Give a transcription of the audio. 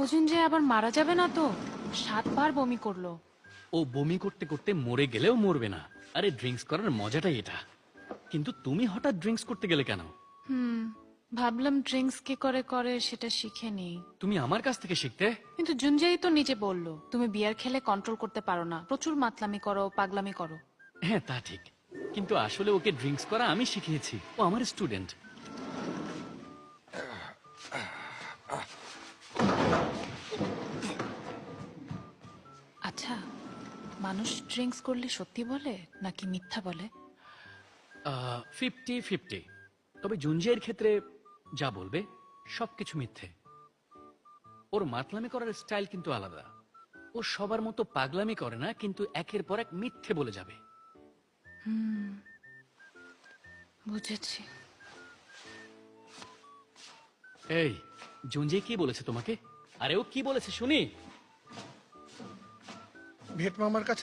ওজন যে আবার মারা যাবে না তো? 7 বার বমি করলো। ও বমি করতে করতে মরে গেলেও মরবে না। আরে ড্রিঙ্কস করার মজাটাই এটা। কিন্তু তুমি হঠাৎ ড্রিঙ্কস করতে গেলে কেন? ভাবলাম ড্রিঙ্কস কি করে করে সেটা শিখে নিই। তুমি আমার কাছ থেকে শিখতে। কিন্তু জুনজাই তো নিজে বললো তুমি বিয়ার খেলে কন্ট্রোল করতে পারো না, প্রচুর মাতলামি করো, পাগলামি করো। হ্যাঁ তা ঠিক, কিন্তু আসলে ওকে ড্রিঙ্কস করা আমি শিখিয়েছি। ও আমার স্টুডেন্ট। আচ্ছা, মানুষ ড্রিঙ্কস করলে সত্যি বলে নাকি মিথ্যা বলে? 50-50। তবে জুনজিয়ার ক্ষেত্রে যা বলবে সবকিছু মিথ্যে। ওর মাতলামি করার স্টাইল কিন্তু আলাদা। ও সবার মতো পাগলামি করে না, কিন্তু একের পর এক মিথ্যে বলে যাবে। বুঝেছি। এই জুনজিয়া কি বলেছে তোমাকে? আরে ও কি বলেছে শুনি। ভেট মামার কাছে